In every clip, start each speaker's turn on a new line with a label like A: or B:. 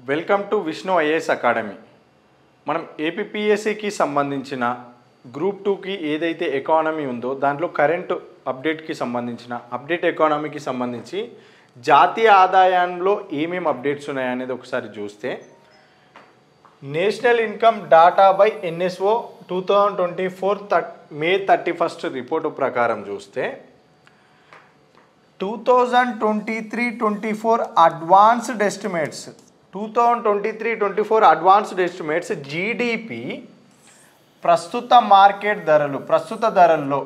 A: Welcome to Vishnu IAS academy. మనం ఏపీపీఎస్సీకి సంబంధించిన group 2కి ఏదైతే ఎకానమీ ఉందో దాంట్లో కరెంట్ అప్డేట్కి సంబంధించిన అప్డేట్ ఎకానమీకి సంబంధించి జాతీయ ఆదాయంలో ఏమేమి అప్డేట్స్ ఉన్నాయనేది ఒకసారి చూస్తే, national income data by NSO 2024 May 31 report ప్రకారం చూస్తే 2023-24 advanced estimates 2023-24 advanced estimates GDP ప్రస్తుత ధరల్లో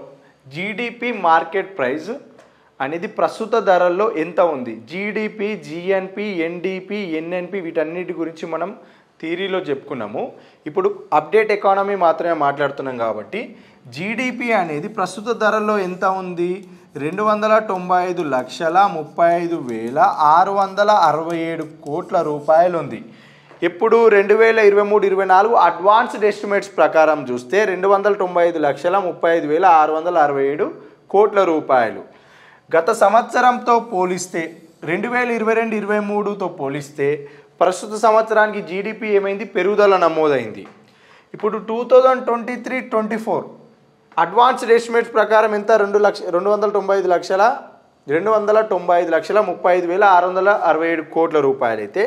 A: జీడిపి మార్కెట్ ప్రైస్ అనేది ప్రస్తుత ధరల్లో ఎంత ఉంది, జీడిపి, జిఎన్పి, ఎన్డిపి, ఎన్ఎన్పి వీటన్నిటి గురించి మనం థియరీలో చెప్పుకున్నాము. ఇప్పుడు అప్డేట్ ఎకానమీ మాత్రమే మాట్లాడుతున్నాం కాబట్టి జీడిపి అనేది ప్రస్తుత ధరల్లో ఎంత ఉంది, 295,35,667 కోట్ల రూపాయలు ఉంది. ఇప్పుడు 2023-24 అడ్వాన్స్డ్ ఎస్టిమేట్స్ ప్రకారం చూస్తే 295,35,667 కోట్ల రూపాయలు. గత సంవత్సరంతో పోలిస్తే 2022-23తో పోలిస్తే ప్రస్తుత సంవత్సరానికి జీడిపి ఏమైంది, పెరుగుదల నమోదైంది. ఇప్పుడు 2023-24 అడ్వాన్స్డ్ ఎస్టిమేట్స్ ప్రకారం ఎంత, 295,35,667 కోట్ల రూపాయలు అయితే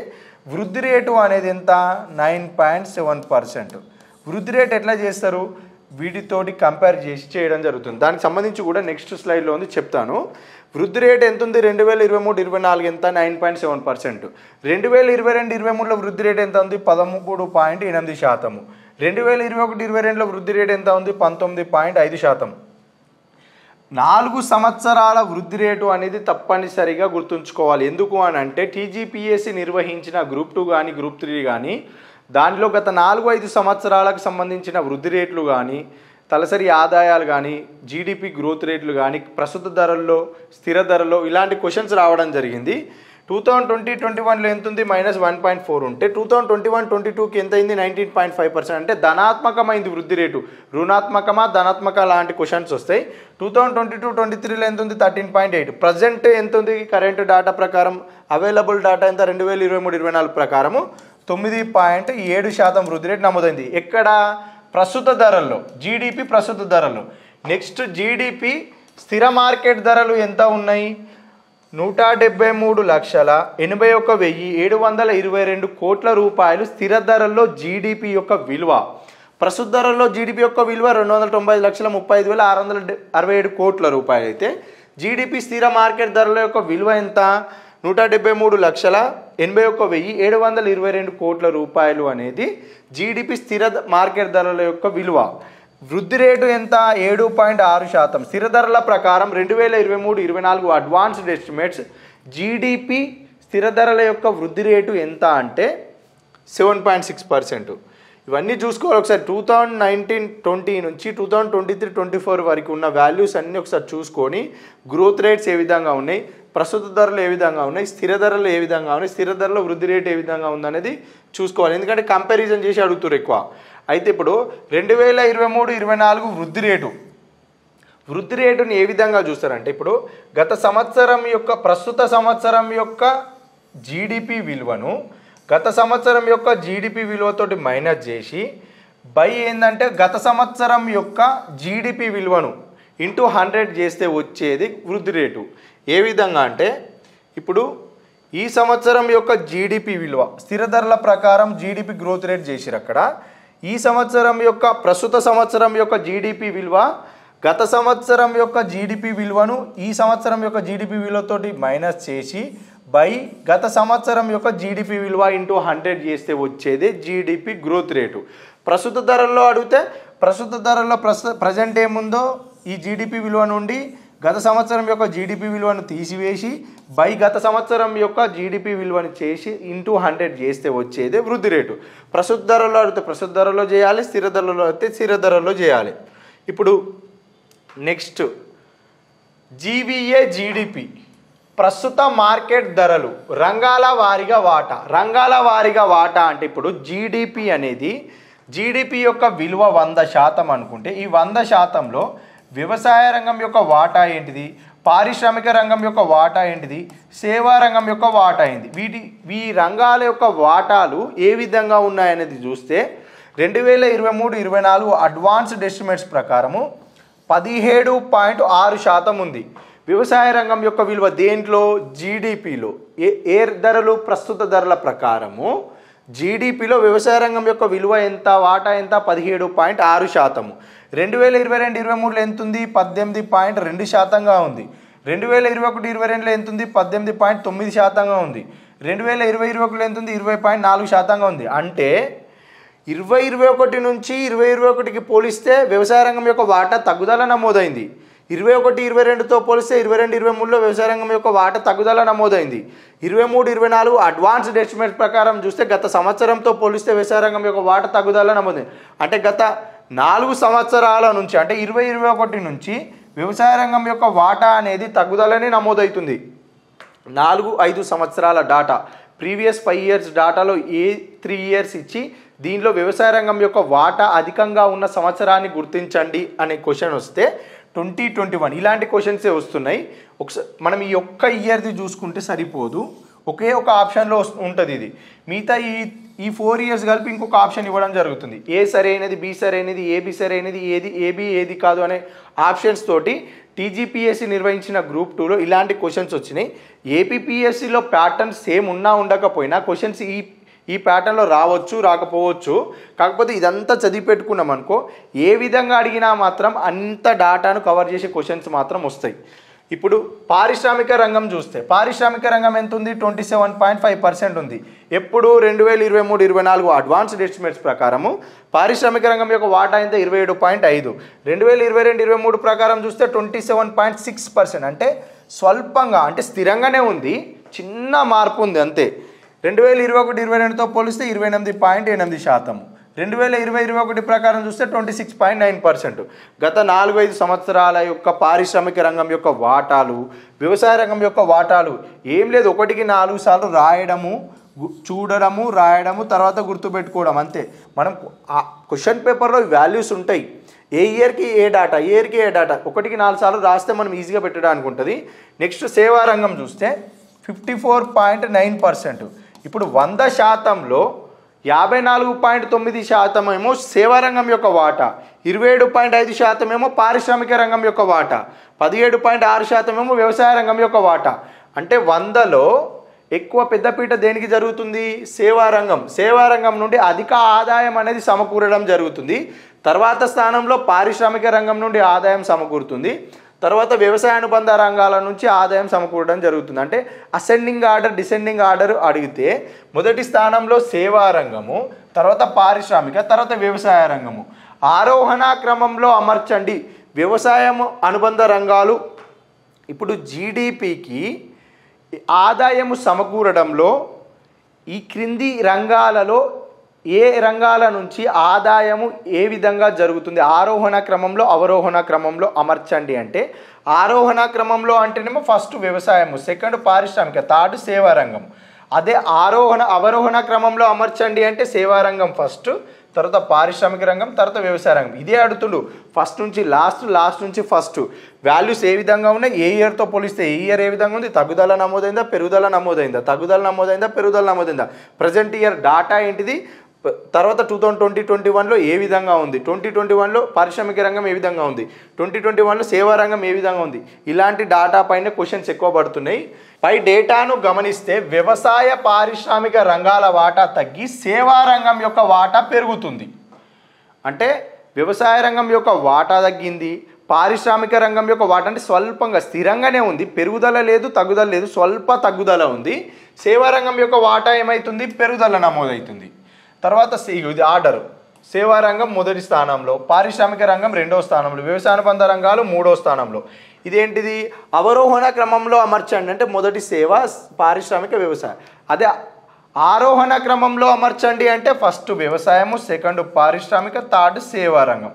A: వృద్ధి రేటు అనేది ఎంత, 9.7%. వృద్ధి రేటు ఎట్లా చేస్తారు, వీటితోటి కంపేర్ చేసి చేయడం జరుగుతుంది. దానికి సంబంధించి కూడా నెక్స్ట్ స్లైడ్లో ఉంది చెప్తాను. వృద్ధి రేటు ఎంత ఉంది, 2023-24 ఎంత, 9.7%. 2022-23లో వృద్ధి రేటు ఎంత ఉంది, 13.8%. 2021-22లో వృద్ధి రేటు ఎంత ఉంది, 19.5%. 4 సంవత్సరాల వృద్ధి రేటు అనేది తప్పనిసరిగా గుర్తుంచుకోవాలి. ఎందుకు అని అంటే టీజీపీఎస్సీ నిర్వహించిన గ్రూప్ 2 కానీ గ్రూప్ 3 కానీ దానిలో గత 4-5 సంవత్సరాలకు సంబంధించిన వృద్ధి రేట్లు కానీ, తలసరి ఆదాయాలు కానీ, జీడిపి గ్రోత్ రేట్లు కానీ, ప్రస్తుత ధరల్లో, స్థిర ధరల్లో ఇలాంటి క్వశ్చన్స్ రావడం జరిగింది. 2020-21లో ఎంత ఉంది, -1.4 ఉంటే 2021-22కి ఎంత అయింది, 19.5%. అంటే ధనాత్మకమైంది వృద్ధి రేటు. రుణాత్మకమా ధనాత్మక లాంటి క్వశ్చన్స్ వస్తాయి. 2022-23లో ఎంత ఉంది, 13.8. ప్రజెంట్ ఎంత ఉంది, కరెంట్ డాటా ప్రకారం అవైలబుల్ డాటా ఎంత, 2023-24 ప్రకారము 9.7% వృద్ధి రేటు నమోదైంది. ఎక్కడ, ప్రస్తుత ధరల్లో, జీడిపి ప్రస్తుత ధరల్లో. నెక్స్ట్ జీడిపి స్థిర మార్కెట్ ధరలు ఎంత ఉన్నాయి, 173,81,722 కోట్ల రూపాయలు స్థిర ధరల్లో జీడిపి యొక్క విలువ. ప్రస్తుత ధరల్లో జీడిపి యొక్క విలువ 290,35,667 కోట్ల రూపాయలు అయితే జీడిపి స్థిర మార్కెట్ ధరల యొక్క విలువ ఎంత, 173,81,722 కోట్ల రూపాయలు అనేది జీడిపి స్థిర మార్కెట్ ధరల యొక్క విలువ. వృద్ధి రేటు ఎంత, 7.6%. స్థిర ధరల ప్రకారం 2023-24 అడ్వాన్స్డ్ ఎస్టిమేట్స్ జీడిపి స్థిర ధరల యొక్క వృద్ధి రేటు ఎంత అంటే 7.6%. ఇవన్నీ చూసుకోవాలి ఒకసారి. 2019-20 నుంచి 2023-24 వరకు ఉన్న వాల్యూస్ అన్నీ ఒకసారి చూసుకొని గ్రోత్ రేట్స్ ఏ విధంగా ఉన్నాయి, ప్రస్తుత ధరలు ఏ విధంగా ఉన్నాయి, స్థిర ధరలు ఏ విధంగా ఉన్నాయి, స్థిర ధరలో వృద్ధి రేటు ఏ విధంగా ఉందనేది చూసుకోవాలి. ఎందుకంటే కంపారిజన్ చేసి అడుగుతారు ఎక్కువ. అయితే ఇప్పుడు 2023-24 వృద్ధి రేటుని ఏ విధంగా చూస్తారంటే, ఇప్పుడు గత సంవత్సరం యొక్క ప్రస్తుత సంవత్సరం యొక్క జీడిపి విలువను గత సంవత్సరం యొక్క జీడిపి విలువతోటి మైనస్ చేసి బై ఏంటంటే గత సంవత్సరం యొక్క జీడిపి విలువను ఇంటూ 100 చేస్తే వచ్చేది వృద్ధి రేటు. ఏ విధంగా అంటే, ఇప్పుడు ఈ సంవత్సరం యొక్క జీడిపి విలువ స్థిర ధరల ప్రకారం జీడిపి గ్రోత్ రేట్ చేసిరు. అక్కడ ఈ సంవత్సరం యొక్క ప్రస్తుత సంవత్సరం యొక్క జీడిపి విలువ గత సంవత్సరం యొక్క జీడిపి విలువను ఈ సంవత్సరం యొక్క జీడిపి విలువతోటి మైనస్ చేసి బై గత సంవత్సరం యొక్క జీడిపి విలువ ఇంటూ 100 చేస్తే వచ్చేది జీడిపి గ్రోత్ రేటు. ప్రస్తుత ధరల్లో అడిగితే ప్రస్తుత ధరల్లో ప్రజెంట్ ఏముందో ఈ జీడిపి విలువ నుండి గత సంవత్సరం యొక్క జీడిపి విలువను తీసివేసి బై గత సంవత్సరం యొక్క జీడిపి విలువను చేసి ఇంటూ 100 చేస్తే వచ్చేదే వృద్ధి రేటు. ప్రస్తుత ధరలో అడిగితే ప్రస్తుత ధరలో చేయాలి, స్థిర ధరలో అయితే స్థిర ధరలో చేయాలి. ఇప్పుడు నెక్స్ట్ జీవీఏ జీడిపి ప్రస్తుత మార్కెట్ ధరలు రంగాల వారీగా వాటా అంటే ఇప్పుడు జీడిపి అనేది జీడిపి యొక్క విలువ 100% అనుకుంటే ఈ 100%లో వ్యవసాయ రంగం యొక్క వాటా ఏంటిది, పారిశ్రామిక రంగం యొక్క వాటా ఏంటిది, సేవా రంగం యొక్క వాటా ఏంటి, ఈ రంగాల యొక్క వాటాలు ఏ విధంగా ఉన్నాయనేది చూస్తే 2023-24 అడ్వాన్స్డ్ ఎస్టిమేట్స్ ప్రకారము 17.6% ఉంది. వ్యవసాయ రంగం యొక్క విలువ దేంట్లో, జీడిపిలో, ఏ ధరలు, ప్రస్తుత ధరల ప్రకారము జీడిపిలో వ్యవసాయ రంగం యొక్క విలువ ఎంత, వాటా ఎంత, 17.6%. 2022-23లో ఎంత ఉంది, 18.2%గా ఉంది. 2021-22లో ఎంత ఉంది, 18.9%గా ఉంది. 2020-21లో ఎంత ఉంది, 20.4%గా ఉంది. అంటే 2021 నుంచి 2021కి పోలిస్తే వ్యవసాయ రంగం యొక్క వాటా తగ్గుదల నమోదైంది. 21-22తో పోలిస్తే 22-23లో వ్యవసాయ రంగం యొక్క వాటా తగ్గుదల నమోదైంది. 23-24 అడ్వాన్స్డ్ ఎస్టిమేట్స్ ప్రకారం చూస్తే గత సంవత్సరంతో పోలిస్తే వ్యవసాయ రంగం యొక్క వాటా తగ్గుదల నమోదైంది. అంటే గత 4 సంవత్సరాల నుంచి, అంటే 2021 నుంచి వ్యవసాయ రంగం యొక్క వాటా అనేది తగ్గుదలని నమోదవుతుంది. 4-5 సంవత్సరాల డాటా, ప్రీవియస్ 5 ఇయర్స్ డాటాలో 3 ఇయర్స్ ఇచ్చి దీనిలో వ్యవసాయ రంగం యొక్క వాటా అధికంగా ఉన్న సంవత్సరాన్ని గుర్తించండి అనే క్వశ్చన్ వస్తే 2021 ఇలాంటి క్వశ్చన్సే వస్తున్నాయి. ఒకసారి మనం ఈ ఒక్క ఇయర్ది చూసుకుంటే సరిపోదు, ఒకే ఒక ఆప్షన్లో ఉంటుంది ఇది. మిగతా ఈ 4 ఇయర్స్ కలిపి ఇంకొక ఆప్షన్ ఇవ్వడం జరుగుతుంది. ఏ సరైనది, బి సరైనది, ఏబి సరైనది, ఏబి ఏది కాదు అనే ఆప్షన్స్ తోటి టీజీపీఎస్సీ నిర్వహించిన గ్రూప్ 2లో ఇలాంటి క్వశ్చన్స్ వచ్చినాయి. ఏపీపీఎస్సీలో ప్యాటర్న్ సేమ్ ఉన్నా ఉండకపోయినా క్వశ్చన్స్ ఈ ప్యాటర్న్లో రావచ్చు, రాకపోవచ్చు. కాకపోతే ఇదంతా చదివి పెట్టుకున్నాం అనుకో, ఏ విధంగా అడిగినా మాత్రం అంత డాటాను కవర్ చేసే క్వశ్చన్స్ మాత్రం వస్తాయి. ఇప్పుడు పారిశ్రామిక రంగం చూస్తే పారిశ్రామిక రంగం ఎంత ఉంది, 27.5% ఉంది. ఎప్పుడు 2023-24 అడ్వాన్స్డ్ ఎస్టిమేట్స్ ప్రకారము పారిశ్రామిక రంగం యొక్క వాటా ఎంత, 27.5. 2022-23 ప్రకారం చూస్తే 27.6%. అంటే స్వల్పంగా, అంటే స్థిరంగానే ఉంది, చిన్న మార్పు ఉంది అంతే. 2021-22తో పోలిస్తే 28.8%. 2020-21 ప్రకారం చూస్తే 26.9%. గత 4-5 సంవత్సరాల యొక్క పారిశ్రామిక రంగం యొక్క వాటాలు, వ్యవసాయ రంగం యొక్క వాటాలు ఏం లేదు, 1కి 4 సార్లు రాయడము, చూడడము, రాయడము, తర్వాత గుర్తుపెట్టుకోవడం అంతే. మనం క్వశ్చన్ పేపర్లో వాల్యూస్ ఉంటాయి, ఏ ఇయర్కి ఏ డాటా, 1కి 4 సార్లు రాస్తే మనం ఈజీగా పెట్టడానికి ఉంటుంది. నెక్స్ట్ సేవా రంగం చూస్తే 54.9%. ఇప్పుడు 100%లో 54.9% ఏమో సేవా రంగం యొక్క వాటా, 27.5% ఏమో పారిశ్రామిక రంగం యొక్క వాటా, 17.6% ఏమో వ్యవసాయ రంగం యొక్క వాటా. అంటే 100లో ఎక్కువ పెద్దపీట దేనికి జరుగుతుంది, సేవా రంగం నుండి అధిక ఆదాయం అనేది సమకూరడం జరుగుతుంది. తర్వాత స్థానంలో పారిశ్రామిక రంగం నుండి ఆదాయం సమకూరుతుంది. తర్వాత వ్యవసాయ అనుబంధ రంగాల నుంచి ఆదాయం సమకూరడం జరుగుతుంది. అంటే అసెండింగ్ ఆర్డర్, డిసెండింగ్ ఆర్డర్ అడిగితే మొదటి స్థానంలో సేవా రంగము, తర్వాత పారిశ్రామిక, తర్వాత వ్యవసాయ రంగము. ఆరోహణ క్రమంలో అమర్చండి వ్యవసాయము అనుబంధ రంగాలు. ఇప్పుడు జీడిపికి ఆదాయము సమకూరడంలో ఈ క్రింది రంగాలలో ఏ రంగాల నుంచి ఆదాయము ఏ విధంగా జరుగుతుంది, ఆరోహణ క్రమంలో, అవరోహణ క్రమంలో అమర్చండి. అంటే ఆరోహణ క్రమంలో అంటేనేమో ఫస్ట్ వ్యవసాయము, సెకండ్ పారిశ్రామిక, థర్డ్ సేవా రంగం. అదే అవరోహణ క్రమంలో అమర్చండి అంటే సేవా రంగం ఫస్ట్, తర్వాత పారిశ్రామిక రంగం, తర్వాత వ్యవసాయ రంగం. ఇదే అడుగుతుండు, ఫస్ట్ నుంచి లాస్ట్ నుంచి ఫస్ట్. వాల్యూస్ ఏ విధంగా ఉన్నాయి, ఏ ఇయర్తో పోలిస్తే ఏ ఇయర్ ఏ విధంగా ఉంది, తగ్గుదల నమోదైందా, పెరుగుదల నమోదైందా, పెరుగుదల నమోదైందా, ప్రజెంట్ ఇయర్ డాటా ఏంటిది, తర్వాత 2020-21లో ఏ విధంగా ఉంది, 2021లో పారిశ్రామిక రంగం ఏ విధంగా ఉంది, 2021లో సేవా రంగం ఏ విధంగా ఉంది. ఇలాంటి డాటా పైన క్వశ్చన్స్ ఎక్కువ పడుతున్నాయి. పై డేటాను గమనిస్తే వ్యవసాయ పారిశ్రామిక రంగాల వాటా తగ్గి సేవా రంగం యొక్క వాటా పెరుగుతుంది. అంటే వ్యవసాయ రంగం యొక్క వాటా తగ్గింది, పారిశ్రామిక రంగం యొక్క వాటా అంటే స్వల్పంగా స్థిరంగానే ఉంది, పెరుగుదల లేదు, తగ్గుదల లేదు, స్వల్ప తగ్గుదల ఉంది. సేవా రంగం యొక్క వాటా ఏమవుతుంది, పెరుగుదల నమోదవుతుంది. తర్వాత ఇది ఆర్డర్, సేవా రంగం మొదటి స్థానంలో, పారిశ్రామిక రంగం రెండవ స్థానంలో, వ్యవసాయ అనుబంధ రంగాలు మూడవ స్థానంలో. ఇదేంటిది, అవరోహణ క్రమంలో అమర్చండి అంటే మొదటి సేవ, పారిశ్రామిక, వ్యవసాయం. అదే ఆరోహణ క్రమంలో అమర్చండి అంటే ఫస్ట్ వ్యవసాయము, సెకండ్ పారిశ్రామిక, థర్డ్ సేవా రంగం.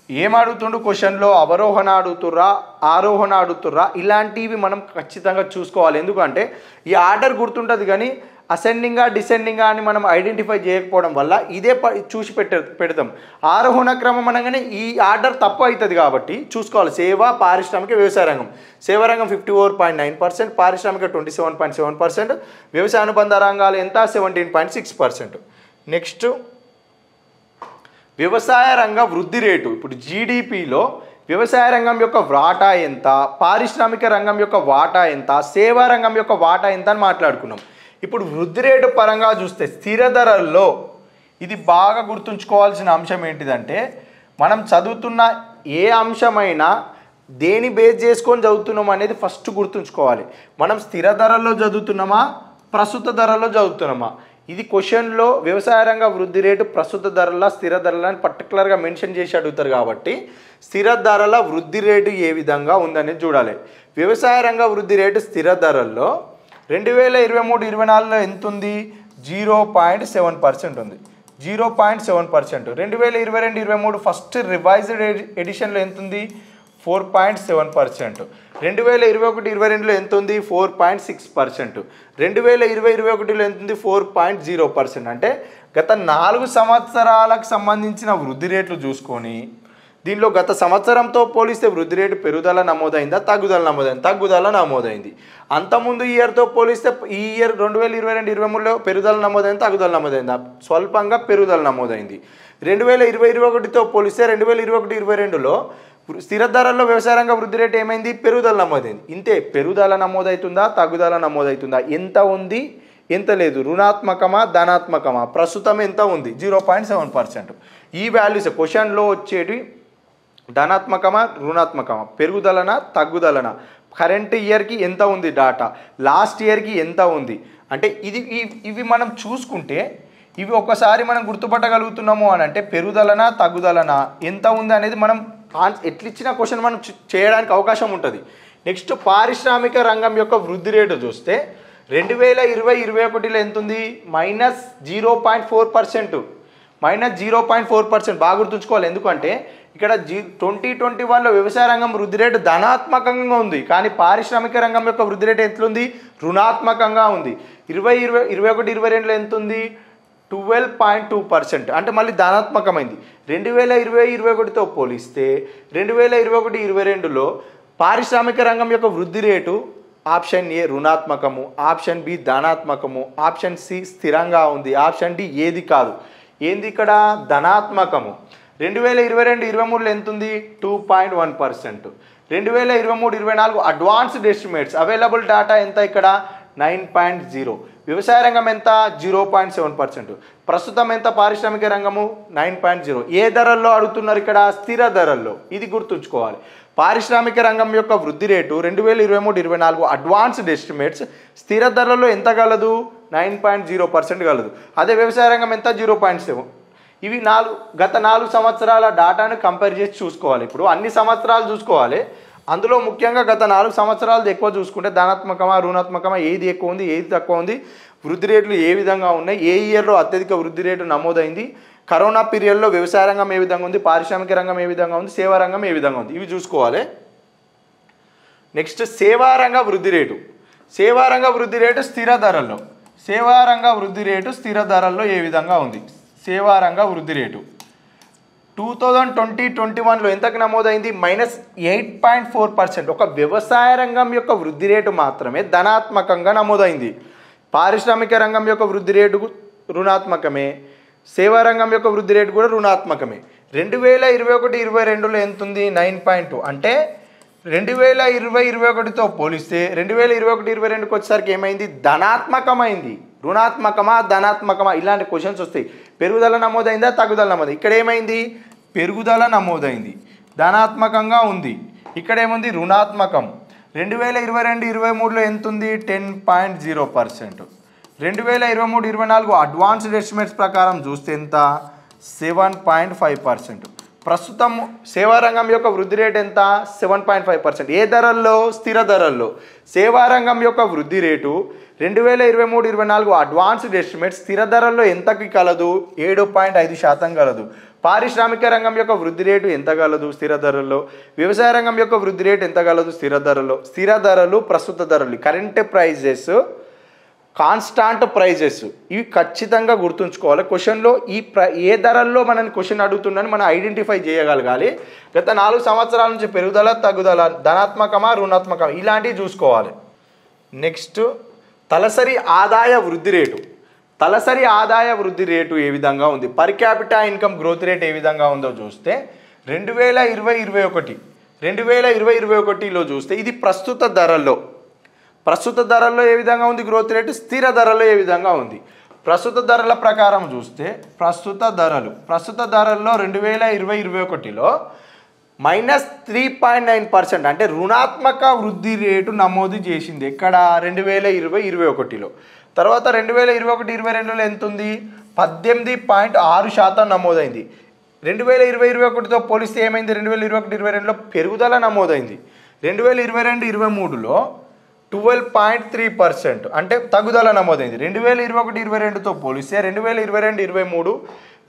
A: ఏం అడుగుతుండు క్వశ్చన్లో, అవరోహణ అడుగుతుర్రా, ఆరోహణ అడుగుతుర్రా, ఇలాంటివి మనం ఖచ్చితంగా చూసుకోవాలి. ఎందుకంటే ఈ ఆర్డర్ గుర్తుంటుంది కానీ అసెండింగా డిసెండింగా అని మనం ఐడెంటిఫై చేయకపోవడం వల్ల ఇదే చూసి పెడతాం. ఆరోహణ క్రమం అనగానే ఈ ఆర్డర్ తప్పు అవుతుంది కాబట్టి చూసుకోవాలి. సేవ, పారిశ్రామిక, వ్యవసాయ రంగం. సేవా రంగం 54.9%, పారిశ్రామిక 27.7%, వ్యవసాయ అనుబంధ రంగాలు ఎంత 17.6%. నెక్స్ట్ వ్యవసాయ రంగ వృద్ధి రేటు. ఇప్పుడు జీడిపిలో వ్యవసాయ రంగం యొక్క వాటా ఎంత, పారిశ్రామిక రంగం యొక్క వాటా ఎంత, సేవా రంగం యొక్క వాటా ఎంత అని మాట్లాడుకున్నాం. ఇప్పుడు వృద్ధి రేటు పరంగా చూస్తే స్థిర ధరల్లో ఇది బాగా గుర్తుంచుకోవాల్సిన అంశం ఏంటిదంటే, మనం చదువుతున్న ఏ అంశమైనా దేని బేస్ చేసుకొని చదువుతున్నాం అనేది ఫస్ట్ గుర్తుంచుకోవాలి. మనం స్థిర ధరల్లో చదువుతున్నామా, ప్రస్తుత ధరల్లో చదువుతున్నామా? ఇది క్వశ్చన్లో వ్యవసాయ రంగ వృద్ధి రేటు ప్రస్తుత ధరల, స్థిర ధరల అని పర్టికులర్గా మెన్షన్ చేసి అడుగుతారు కాబట్టి స్థిర ధరల వృద్ధి రేటు ఏ విధంగా ఉందనేది చూడాలి. వ్యవసాయ రంగ వృద్ధి రేటు స్థిర ధరల్లో 2023-24లో ఎంత ఉంది? 0.7% ఉంది. 0.7%. 2022-23 ఫస్ట్ రివైజ్డ్ ఎడిషన్లో ఎంత ఉంది? 4.7%. 2021-22లో ఎంత ఉంది? 4.6%. 2020-21లో ఎంత ఉంది? 4.0%. అంటే గత 4 సంవత్సరాలకు సంబంధించిన వృద్ధి రేట్లు చూసుకొని దీనిలో గత సంవత్సరంతో పోలిస్తే వృద్ధి రేటు పెరుగుదల నమోదైందా, తగ్గుదల నమోదైంది? తగ్గుదల నమోదైంది. అంతకుముందు ఇయర్తో పోలిస్తే ఈ ఇయర్ 2022-23లో పెరుగుదల నమోదైంది, తగ్గుదల నమోదైందా? స్వల్పంగా పెరుగుదల నమోదైంది. 2020-21తో పోలిస్తే 2021-22లో స్థిర ధరల్లో వ్యవసాయ రంగ వృద్ధి రేటు ఏమైంది? పెరుగుదల నమోదైంది. ఇంతే. పెరుగుదల నమోదవుతుందా, తగ్గుదల నమోదవుతుందా? ఎంత ఉంది, ఎంత లేదు? రుణాత్మకమా, ధనాత్మకమా? ప్రస్తుతం ఎంత ఉంది? 0.7%. ఈ వాల్యూస్ క్వశ్చన్లో వచ్చేటి ధనాత్మకమా, రుణాత్మకమా, పెరుగుదలనా, తగ్గుదలనా, కరెంట్ ఇయర్కి ఎంత ఉంది డాటా, లాస్ట్ ఇయర్కి ఎంత ఉంది అంటే ఇవి మనం చూసుకుంటే ఇవి ఒకసారి మనం గుర్తుపట్టగలుగుతున్నాము అని అంటే పెరుగుదలనా, తగ్గుదలనా, ఎంత ఉంది అనేది మనం ఎట్లిచ్చిన క్వశ్చన్ మనం చేయడానికి అవకాశం ఉంటుంది. నెక్స్ట్ పారిశ్రామిక రంగం యొక్క వృద్ధి రేటు చూస్తే 2020-21లో ఎంత ఉంది? -0.4%. -0.4%. బాగా గుర్తుంచుకోవాలి. ఎందుకంటే ఇక్కడ 2021లో వ్యవసాయ రంగం వృద్ధి రేటు ధనాత్మకంగా ఉంది, కానీ పారిశ్రామిక రంగం యొక్క వృద్ధి రేటు ఎట్లుంది? రుణాత్మకంగా ఉంది. 2021-22లో ఎంత ఉంది? 12.2%. అంటే మళ్ళీ ధనాత్మకమైంది. 2020-21తో పోలిస్తే 2021-22లో పారిశ్రామిక రంగం యొక్క వృద్ధి రేటు ఆప్షన్ ఏ రుణాత్మకము, ఆప్షన్ బి ధనాత్మకము, ఆప్షన్ సి స్థిరంగా ఉంది, ఆప్షన్ డి ఏది కాదు. ఏంది ఇక్కడ? ధనాత్మకము. 2022-23లో ఎంత ఉంది? 2.1%. 2023-24 అడ్వాన్స్డ్ ఎస్టిమేట్స్ అవైలబుల్ డేటా ఎంత ఇక్కడ? 9.0. వ్యవసాయ రంగం ఎంత? 0.7%. ప్రస్తుతం ఎంత పారిశ్రామిక రంగము? 9.0. ఏ ధరల్లో అడుగుతున్నారు ఇక్కడ? స్థిర ధరల్లో. ఇది గుర్తుంచుకోవాలి. పారిశ్రామిక రంగం యొక్క వృద్ధి రేటు 2023-24 అడ్వాన్స్డ్ ఎస్టిమేట్స్ స్థిర ధరల్లో ఎంత గలదు? 9.0% గలదు. అదే వ్యవసాయ రంగం ఎంత? 0.7. ఇవి గత 4 సంవత్సరాల డాటాను కంపేర్ చేసి చూసుకోవాలి. ఇప్పుడు అన్ని సంవత్సరాలు చూసుకోవాలి. అందులో ముఖ్యంగా గత 4 సంవత్సరాలు ఎక్కువ చూసుకుంటే ధనాత్మకమా, రుణాత్మకమా, ఏది ఎక్కువ ఉంది, ఏది తక్కువ ఉంది, వృద్ధి రేట్లు ఏ విధంగా ఉన్నాయి, ఏ ఇయర్లో అత్యధిక వృద్ధి రేటు నమోదైంది, కరోనా పీరియడ్లో వ్యవసాయ రంగం ఏ విధంగా ఉంది, పారిశ్రామిక రంగం ఏ విధంగా ఉంది, సేవా రంగం ఏ విధంగా ఉంది, ఇవి చూసుకోవాలి. నెక్స్ట్ సేవా రంగ వృద్ధి రేటు. సేవా రంగ వృద్ధి రేటు స్థిర ధరల్లో. సేవా రంగ వృద్ధి రేటు స్థిర ధరల్లో ఏ విధంగా ఉంది? సేవా రంగ వృద్ధి రేటు 2020-21లో ఎంతకు నమోదైంది? -8.4%. ఒక వ్యవసాయ రంగం యొక్క వృద్ధి రేటు మాత్రమే ధనాత్మకంగా నమోదైంది. పారిశ్రామిక రంగం యొక్క వృద్ధి రేటు రుణాత్మకమే, సేవా రంగం యొక్క వృద్ధి రేటు కూడా రుణాత్మకమే. 2021-22లో ఎంత ఉంది? 9.2. అంటే 2020-21తో పోలిస్తే 2021-22కి వచ్చేసరికి ఏమైంది? ధనాత్మకమైంది. రుణాత్మకమా, ధనాత్మకమా, ఇలాంటి క్వశ్చన్స్ వస్తాయి. పెరుగుదల నమోదైందా, తగ్గుదల నమోదైంది? ఇక్కడ ఏమైంది? పెరుగుదల నమోదైంది, ధనాత్మకంగా ఉంది. ఇక్కడ ఏముంది? రుణాత్మకం. 2022-23లో ఎంత ఉంది? 10.0%. 2023-24 అడ్వాన్స్డ్ ఎస్టిమేట్స్ ప్రకారం చూస్తే ఎంత? 7.5%. ప్రస్తుతం సేవా రంగం యొక్క వృద్ధి రేటు ఎంత? 7.5%. ఏ ధరల్లో? స్థిర ధరల్లో. సేవా రంగం యొక్క వృద్ధి రేటు 2023-24 అడ్వాన్స్డ్ ఎస్టిమేట్ స్థిర ధరల్లో ఎంతకి కలదు? 7.5% కలదు. పారిశ్రామిక రంగం యొక్క వృద్ధి రేటు ఎంత గలదు? స్థిర ధరల్లో. వ్యవసాయ రంగం యొక్క వృద్ధి రేటు ఎంత గలదు? స్థిర ధరల్లో. స్థిర ధరలు, ప్రస్తుత ధరలు, కరెంట్ ప్రైజెస్ కాన్స్టాంట్ ప్రైజెస్. ఇవి ఖచ్చితంగా గుర్తుంచుకోవాలి. క్వశ్చన్లో ఏ ధరల్లో మనని క్వశ్చన్ అడుగుతుందని మనం ఐడెంటిఫై చేయగలగాలి. గత 4 సంవత్సరాల నుంచి పెరుగుదల తగ్గుదల, ధనాత్మకమా రుణాత్మకమా, ఇలాంటివి చూసుకోవాలి. నెక్స్ట్ తలసరి ఆదాయ వృద్ధి రేటు. తలసరి ఆదాయ వృద్ధి రేటు ఏ విధంగా ఉంది, per capita income growth rate ఏ విధంగా ఉందో చూస్తే 2020-21లో చూస్తే ఇది ప్రస్తుత ధరల్లో ఏ విధంగా ఉంది గ్రోత్ రేటు, స్థిర ధరల్లో ఏ విధంగా ఉంది. ప్రస్తుత ధరల ప్రకారం చూస్తే ప్రస్తుత ధరల్లో 2020-21లో -3.9%, అంటే రుణాత్మక వృద్ధి రేటు నమోదు చేసింది ఎక్కడ, 2020-21లో. తర్వాత 2021-22లో ఎంత ఉంది, 18.6% నమోదైంది. 2020-21తో పోలిస్తే ఏమైంది, 2021-22లో పెరుగుదల నమోదైంది. 2022-23లో 12.3%, అంటే తగ్గుదల నమోదైంది. 2021-22తో పోలిస్తే 2022-23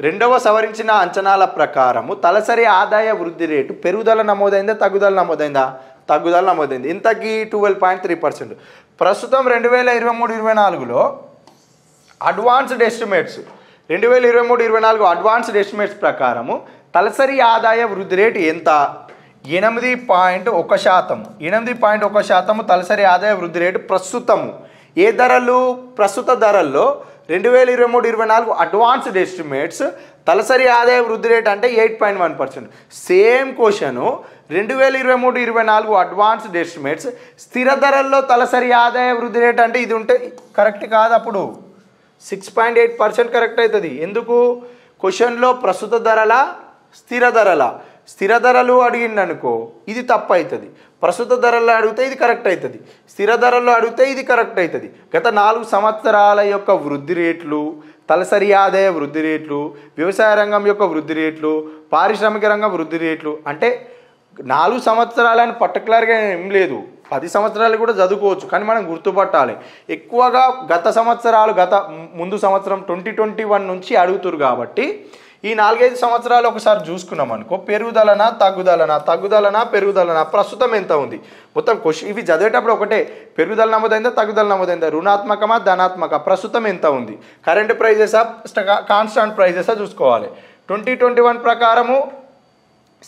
A: రెండవ సవరించిన అంచనాల ప్రకారము తలసరి ఆదాయ వృద్ధి రేటు పెరుగుదల నమోదైందా తగ్గుదల నమోదైందా, తగ్గుదల నమోదైంది. ఇంతకీ 12.3%. ప్రస్తుతం 2023-24లో అడ్వాన్స్డ్ ఎస్టిమేట్స్, 2023-24 అడ్వాన్స్డ్ ఎస్టిమేట్స్ ప్రకారము తలసరి ఆదాయ వృద్ధి రేటు ఎంత, 8.1%. 8.1% తలసరి ఆదాయ వృద్ధి రేటు ప్రస్తుతము. ఏ ధరలు, ప్రస్తుత ధరల్లో 2023-24 అడ్వాన్స్డ్ ఎస్టిమేట్స్ తలసరి ఆదాయ వృద్ధి రేటు అంటే 8.1%. సేమ్ క్వశ్చను 2023-24 అడ్వాన్స్డ్ ఎస్టిమేట్స్ స్థిర ధరల్లో తలసరి ఆదాయ వృద్ధి రేటు అంటే ఇది ఉంటే కరెక్ట్ కాదు, అప్పుడు 6.8% కరెక్ట్ అవుతుంది. ఎందుకు, క్వశ్చన్లో ప్రస్తుత ధరల స్థిర ధరలు అడిగిందనుకో ఇది తప్పు అవుతుంది. ప్రస్తుత ధరల్లో అడిగితే ఇది కరెక్ట్ అవుతుంది, స్థిర ధరల్లో అడిగితే ఇది కరెక్ట్ అవుతుంది. గత 4 సంవత్సరాల యొక్క వృద్ధి రేట్లు, తలసరి ఆదాయ వృద్ధి రేట్లు, వ్యవసాయ రంగం యొక్క వృద్ధి రేట్లు, పారిశ్రామిక రంగం వృద్ధి రేట్లు, అంటే 4 సంవత్సరాలని పర్టికులర్గా ఏం లేదు, 10 సంవత్సరాలు కూడా చదువుకోవచ్చు. కానీ మనం గుర్తుపట్టాలి, ఎక్కువగా గత ముందు సంవత్సరం 2021 నుంచి అడుగుతురు కాబట్టి ఈ 4-5 సంవత్సరాలు ఒకసారి చూసుకున్నాం అనుకో, పెరుగుదలనా పెరుగుదలనా ప్రస్తుతం ఎంత ఉంది, మొత్తం క్వశ్చన్ ఇవి చదివేటప్పుడు ఒకటే, పెరుగుదల నమోదైందా తగ్గుదల నమోదైందా, రుణాత్మకమా ధనాత్మక, ప్రస్తుతం ఎంత ఉంది, కరెంట్ ప్రైజెసా కాన్స్టాంట్ ప్రైజెసా చూసుకోవాలి. 2021 ప్రకారము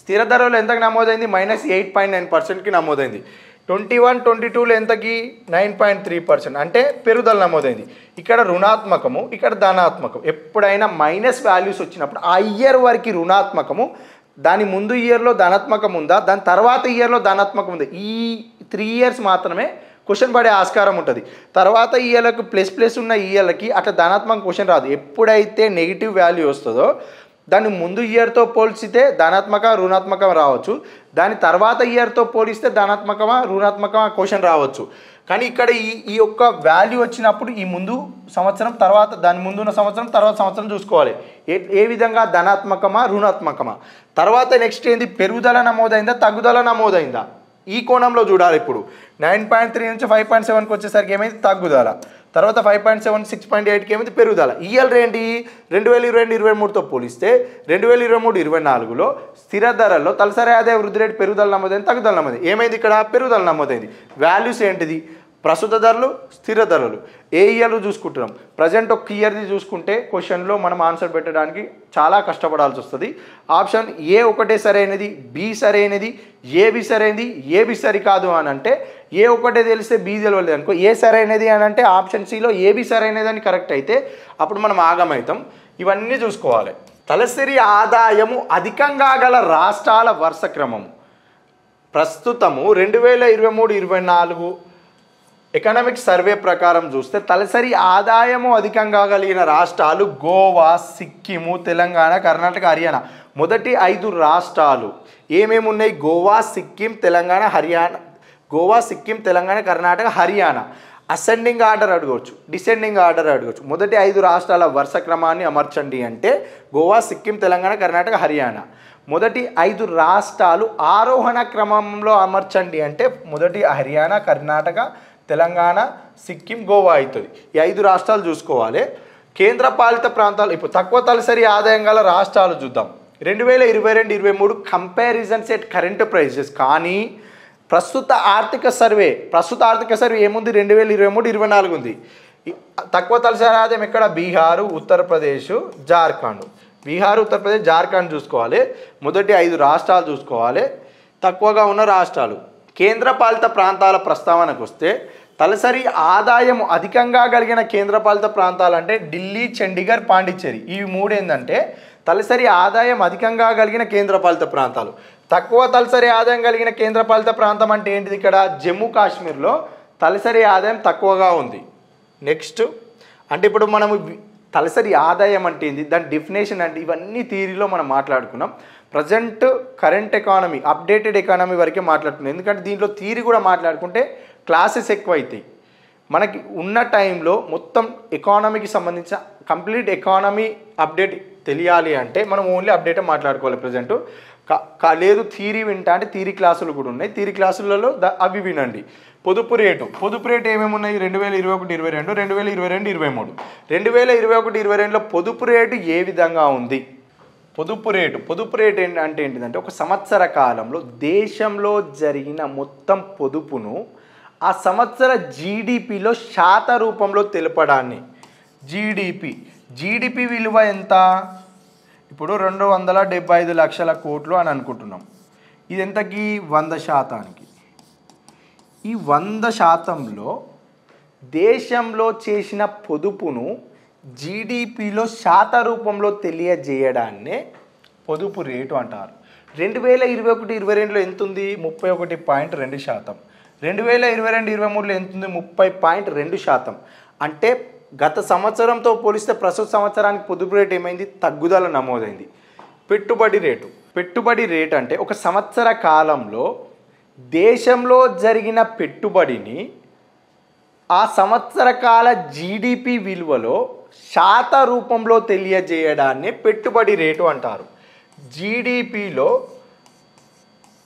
A: స్థిర ధరలు ఎంతకు నమోదైంది, -8.9%కి నమోదైంది. 21-22లో ఎంతకి 9.3%, అంటే పెరుగుదల నమోదైంది. ఇక్కడ రుణాత్మకము, ఇక్కడ ధనాత్మకం. ఎప్పుడైనా మైనస్ వాల్యూస్ వచ్చినప్పుడు ఆ ఇయర్ వరకు రుణాత్మకము, దాని ముందు ఇయర్లో ధనాత్మకం ఉందా, దాని తర్వాత ఇయర్లో ధనాత్మకం ఉందా, ఈ 3 ఇయర్స్ మాత్రమే క్వశ్చన్ పడే ఆస్కారం ఉంటుంది. తర్వాత ఇయర్లకు ప్లస్ ఉన్న ఇయర్లకి అట్లా ధనాత్మక క్వశ్చన్ రాదు. ఎప్పుడైతే నెగిటివ్ వాల్యూ వస్తుందో దాన్ని ముందు ఇయర్తో పోల్చితే ధనాత్మక రుణాత్మకం రావచ్చు, దాని తర్వాత ఇయర్తో పోలిస్తే ధనాత్మకమా రుణాత్మకమా క్వశ్చన్ రావచ్చు. కానీ ఇక్కడ ఈ యొక్క వాల్యూ వచ్చినప్పుడు ఈ ముందు సంవత్సరం తర్వాత దాని ముందున్న సంవత్సరం తర్వాత సంవత్సరం చూసుకోవాలి, ఏ విధంగా ధనాత్మకమా రుణాత్మకమా. తర్వాత నెక్స్ట్ ఏంది, పెరుగుదల నమోదైందా తగ్గుదల నమోదైందా, ఈ కోణంలో చూడాలి. ఇప్పుడు 9.3 నుంచి 5.7కి వచ్చేసరికి ఏమైంది తగ్గుదల, తర్వాత 5.7 6.8కి ఏమైంది పెరుగుదల. ఇయర్ ఏంటి, 2022-23తో పోలిస్తే 2023-24లో స్థిర ధరల్లో తలసరి ఆదాయ వృద్ధి రేటు పెరుగుదల నమోదైంది తగ్గుదల నమోదైంది. ఏమైంది ఇక్కడ, పెరుగుదల నమోదైంది. వాల్యూస్ ఏంటిది, ప్రస్తుత ధరలు స్థిర ధరలు. ఏ ఇయర్లు చూసుకుంటున్నాం, ప్రజెంట్ ఒక ఇయర్ది చూసుకుంటే క్వశ్చన్లో మనం ఆన్సర్ పెట్టడానికి చాలా కష్టపడాల్సి వస్తుంది. ఆప్షన్ ఏ ఒకటే సరైనది, బి సరైనది, ఏబి సరైనది, ఏబి సరికాదు అని అంటే ఏ ఒకటే తెలిస్తే బి తెలియలేదు అనుకో, ఏ సరైనది అని అంటే ఆప్షన్ సిలో ఏబి సరైనది అని కరెక్ట్ అయితే అప్పుడు మనం ఆగమవుతాం. ఇవన్నీ చూసుకోవాలి. తలసరి ఆదాయము అధికంగా గల రాష్ట్రాల వరుస క్రమము. ప్రస్తుతము 2023-24 ఎకనామిక్ సర్వే ప్రకారం చూస్తే తలసరి ఆదాయము అధికంగా కలిగిన రాష్ట్రాలు గోవా, సిక్కిము, తెలంగాణ, కర్ణాటక, హర్యానా. మొదటి 5 రాష్ట్రాలు ఏమేమి ఉన్నాయి, గోవా, సిక్కిం, తెలంగాణ, కర్ణాటక, హర్యానా. అసెండింగ్ ఆర్డర్ అడగవచ్చు, డిసెండింగ్ ఆర్డర్ అడగవచ్చు. మొదటి 5 రాష్ట్రాల వరుస క్రమాన్ని అమర్చండి అంటే గోవా, సిక్కిం, తెలంగాణ, కర్ణాటక, హర్యానా. మొదటి 5 రాష్ట్రాలు ఆరోహణ క్రమంలో అమర్చండి అంటే మొదటి హర్యానా, కర్ణాటక, తెలంగాణ, సిక్కిం, గోవా అవుతుంది. ఈ 5 రాష్ట్రాలు చూసుకోవాలి. కేంద్రపాలిత ప్రాంతాలు, ఇప్పుడు తక్కువ తలసరి ఆదాయం గల రాష్ట్రాలు చూద్దాం. 2022-23 కంపారిజన్ సెట్ కరెంట్ ప్రైజెస్. కానీ ప్రస్తుత ఆర్థిక సర్వే ఏముంది, 2023-24 ఉంది. తక్కువ తలసరి ఆదాయం ఎక్కడ? బీహారు, ఉత్తరప్రదేశ్, జార్ఖండ్. బీహార్, ఉత్తరప్రదేశ్, జార్ఖండ్ చూసుకోవాలి. మొదటి 5 రాష్ట్రాలు చూసుకోవాలి, తక్కువగా ఉన్న రాష్ట్రాలు. కేంద్రపాలిత ప్రాంతాల ప్రస్తావనకు వస్తే తలసరి ఆదాయం అధికంగా కలిగిన కేంద్రపాలిత ప్రాంతాలు అంటే ఢిల్లీ, చండీగఢ్, పాండిచ్చేరి. ఇవి 3 ఏంటంటే తలసరి ఆదాయం అధికంగా కలిగిన కేంద్రపాలిత ప్రాంతాలు. తక్కువ తలసరి ఆదాయం కలిగిన కేంద్రపాలిత ప్రాంతం అంటే ఏంటిది? ఇక్కడ జమ్మూ కాశ్మీర్లో తలసరి ఆదాయం తక్కువగా ఉంది. నెక్స్ట్ అంటే ఇప్పుడు మనము తలసరి ఆదాయం అంటే ఏంది, దాని డెఫినేషన్ అంటే ఇవన్నీ థియరీలో మనం మాట్లాడుకున్నాం. Present current economy, updated economy వరకే మాట్లాడుకున్నాం. ఎందుకంటే దీంట్లో థియరీ కూడా మాట్లాడుకుంటే క్లాసెస్ ఎక్కువ అవుతాయి. మనకి ఉన్న టైంలో మొత్తం ఎకానమీకి సంబంధించిన కంప్లీట్ ఎకానమీ అప్డేట్ తెలియాలి అంటే మనం ఓన్లీ అప్డేటే మాట్లాడుకోవాలి. ప్రజెంట్ లేదు థియరీ వింటా అంటే థియరీ క్లాసులు కూడా ఉన్నాయి. థియరీ క్లాసులలో అవి వినండి. పొదుపు రేటు ఏమేమి ఉన్నాయి? 2021-22, 2022-23. 2021-22లో పొదుపు రేటు ఏ విధంగా ఉంది? పొదుపు రేటు అంటే ఏంటిదంటే ఒక సంవత్సర కాలంలో దేశంలో జరిగిన మొత్తం పొదుపును ఆ సంవత్సర జీడిపిలో శాత రూపంలో తెలపడాన్ని జీడిపి విలువ ఎంత? ఇప్పుడు 275 లక్షల కోట్లు అని అనుకుంటున్నాం. ఇది ఎంతకి? 100%. ఈ 100%లో దేశంలో చేసిన పొదుపును జీడిపిలో శాత రూపంలో తెలియజేయడాన్నే పొదుపు రేటు అంటారు. 2021-22లో ఎంత ఉంది? 31.2%. 2022-23లో ఎంత ఉంది? 30.2%. అంటే గత సంవత్సరంతో పోలిస్తే ప్రస్తుత సంవత్సరానికి పొదుపు రేటు ఏమైంది? తగ్గుదల నమోదైంది. పెట్టుబడి రేటు అంటే ఒక సంవత్సర కాలంలో దేశంలో జరిగిన పెట్టుబడిని ఆ సంవత్సర కాల జీడిపి విలువలో శాత రూపంలో తెలియజేయడాన్ని పెట్టుబడి రేటు అంటారు. జీడిపిలో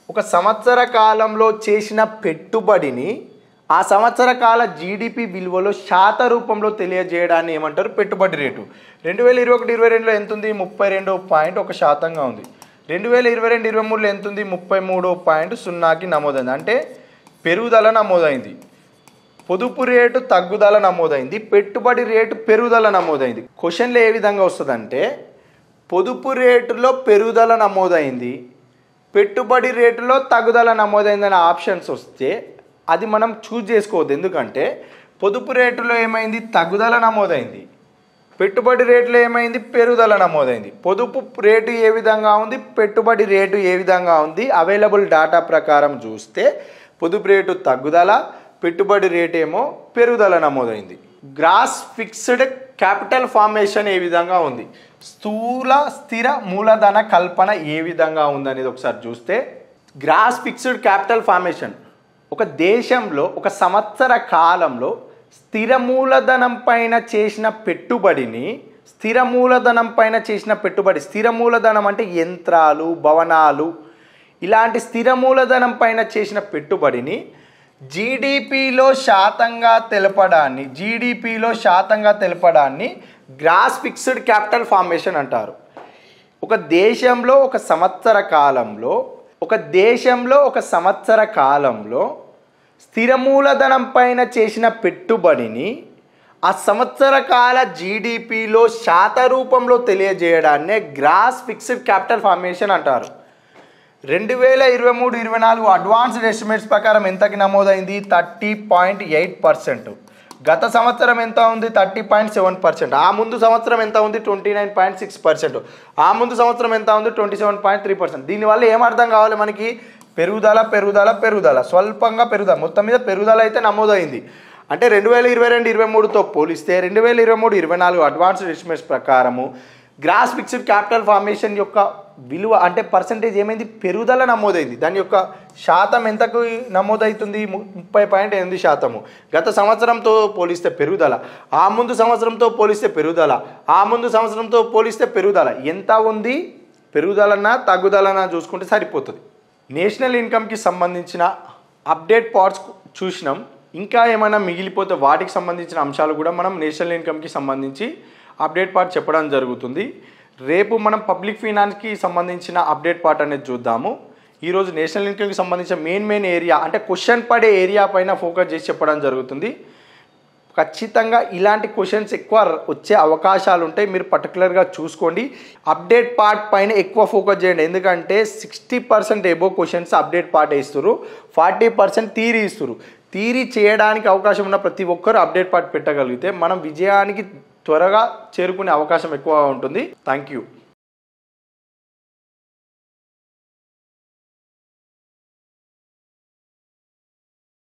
A: ఒక సంవత్సర కాలంలో చేసిన పెట్టుబడిని ఆ సంవత్సర కాల జీడిపి విలువలో శాత రూపంలో తెలియజేయడాన్ని ఏమంటారు? పెట్టుబడి రేటు. 2021-22లో ఎంత ఉంది? 32.1%గా ఉంది. 2022-23లో ఎంత ఉంది? 33.0కి నమోదైంది. అంటే పెరుగుదల నమోదైంది. పొదుపు రేటు తగ్గుదల నమోదైంది, పెట్టుబడి రేటు పెరుగుదల నమోదైంది. క్వశ్చన్లో ఏ విధంగా వస్తుందంటే పొదుపు రేటులో పెరుగుదల నమోదైంది, పెట్టుబడి రేటులో తగ్గుదల నమోదైందని ఆప్షన్స్ వస్తే అది మనం చూజ్ చేసుకోవద్దు. ఎందుకంటే పొదుపు రేటులో ఏమైంది? తగ్గుదల నమోదైంది. పెట్టుబడి రేటులో ఏమైంది? పెరుగుదల నమోదైంది. పొదుపు రేటు ఏ విధంగా ఉంది, పెట్టుబడి రేటు ఏ విధంగా ఉంది? అవైలబుల్ డాటా ప్రకారం చూస్తే పొదుపు రేటు తగ్గుదల, పెట్టుబడి రేటు ఏమో పెరుగుదల నమోదైంది. గ్రాస్ ఫిక్స్డ్ క్యాపిటల్ ఫార్మేషన్ ఏ విధంగా ఉంది, స్థిర మూలధన కల్పన ఏ విధంగా ఉందనేది ఒకసారి చూస్తే, గ్రాస్ ఫిక్స్డ్ క్యాపిటల్ ఫార్మేషన్ ఒక దేశంలో ఒక సంవత్సర కాలంలో స్థిర మూలధనం పైన చేసిన పెట్టుబడిని, స్థిర మూలధనం అంటే యంత్రాలు, భవనాలు, ఇలాంటి స్థిర మూలధనం పైన చేసిన పెట్టుబడిని జీడిపిలో శాతంగా తెలపడాన్ని గ్రాస్ ఫిక్స్డ్ క్యాపిటల్ ఫార్మేషన్ అంటారు. ఒక దేశంలో ఒక సంవత్సర కాలంలో స్థిర మూలధనం పైన చేసిన పెట్టుబడిని ఆ సంవత్సర కాల జీడిపిలో శాత రూపంలో తెలియజేయడాన్నే గ్రాస్ ఫిక్స్డ్ క్యాపిటల్ ఫార్మేషన్ అంటారు. 2023-24 అడ్వాన్స్డ్ ఎస్టిమేట్స్ ప్రకారం ఎంతకి నమోదైంది? 30.8%. గత సంవత్సరం ఎంత ఉంది? 30.7%. ఆ ముందు సంవత్సరం ఎంత ఉంది? 29.6%. ఆ ముందు సంవత్సరం ఎంత ఉంది? 27.3%. దీనివల్ల ఏమర్థం కావాలి మనకి? పెరుగుదల, స్వల్పంగా పెరుగుదల, మొత్తం మీద పెరుగుదల అయితే నమోదైంది. అంటే 2022-23తో పోలిస్తే 2023-24 అడ్వాన్స్డ్ ఎస్టిమేట్స్ ప్రకారము గ్రాస్ ఫిక్స్డ్ క్యాపిటల్ ఫార్మేషన్ యొక్క విలువ అంటే పర్సంటేజ్ ఏమైంది? పెరుగుదల నమోదైంది. దాని యొక్క శాతం ఎంతకు నమోదవుతుంది? 30.8%. గత సంవత్సరంతో పోలిస్తే పెరుగుదల, ఆ ముందు సంవత్సరంతో పోలిస్తే పెరుగుదల, ఆ ముందు సంవత్సరంతో పోలిస్తే పెరుగుదల ఎంత ఉంది? పెరుగుదలన్నా తగ్గుదలన్నా చూసుకుంటే సరిపోతుంది. నేషనల్ ఇన్కమ్కి సంబంధించిన అప్డేట్ పార్ట్స్ చూసినాం. ఇంకా ఏమైనా మిగిలిపోతే వాటికి సంబంధించిన అంశాలు కూడా మనం నేషనల్ ఇన్కమ్కి సంబంధించి అప్డేట్ పార్ట్ చెప్పడం జరుగుతుంది. రేపు మనం పబ్లిక్ ఫైనాన్స్కి సంబంధించిన అప్డేట్ పార్ట్ అనేది చూద్దాము. ఈరోజు నేషనల్ ఇన్కమ్కి సంబంధించిన మెయిన్ ఏరియా అంటే క్వశ్చన్ పడే ఏరియా పైన ఫోకస్ చేసి చెప్పడం జరుగుతుంది. ఖచ్చితంగా ఇలాంటి క్వశ్చన్స్ ఎక్కువ వచ్చే అవకాశాలు ఉంటాయి. మీరు పర్టికులర్గా చూసుకోండి. అప్డేట్ పార్ట్ పైన ఎక్కువ ఫోకస్ చేయండి. ఎందుకంటే 60% ఎబో క్వశ్చన్స్ అప్డేట్ పార్ట్ ఇస్తారు, 40% థియరీ ఇస్తారు. థియరీ చేయడానికి అవకాశం ఉన్న ప్రతి ఒక్కరు అప్డేట్ పార్ట్ పెట్టగలిగితే మనం విజయానికి త్వరగా చేరుకునే అవకాశం ఎక్కువగా ఉంటుంది. Thank you.